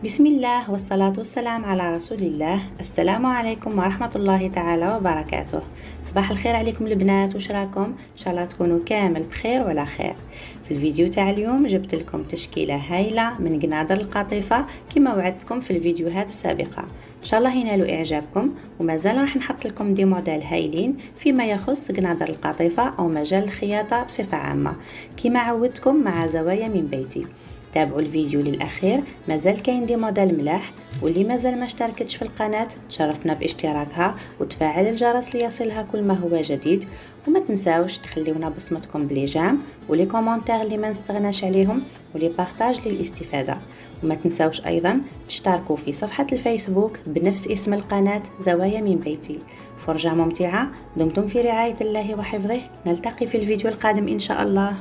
بسم الله والصلاة والسلام على رسول الله. السلام عليكم ورحمة الله تعالى وبركاته. صباح الخير عليكم البنات، وش راكم؟ ان شاء الله تكونوا كامل بخير وعلى خير. في الفيديو تاع اليوم جبت لكم تشكيلة هايلة من قنادر القطيفة كما وعدتكم في الفيديوهات السابقة. ان شاء الله ينالوا اعجابكم، ومازال راح نحط لكم دي موديل هايلين فيما يخص قنادر القطيفة او مجال الخياطة بصفة عامة كما عودتكم مع زوايا من بيتي. تابعوا الفيديو للأخير، مازال كاين دي موديل ملاح، واللي مازال ما اشتركتش في القناة تشرفنا باشتراكها وتفعل الجرس ليصلها كل ما هو جديد. وما تنساوش تخليونا بصمتكم بلي جام ولي كومونتير اللي ما نستغناش عليهم ولي بارطاج للاستفادة. وما تنساوش ايضا تشتركوا في صفحة الفيسبوك بنفس اسم القناة زوايا من بيتي. فرجة ممتعة، دمتم في رعاية الله وحفظه، نلتقي في الفيديو القادم ان شاء الله.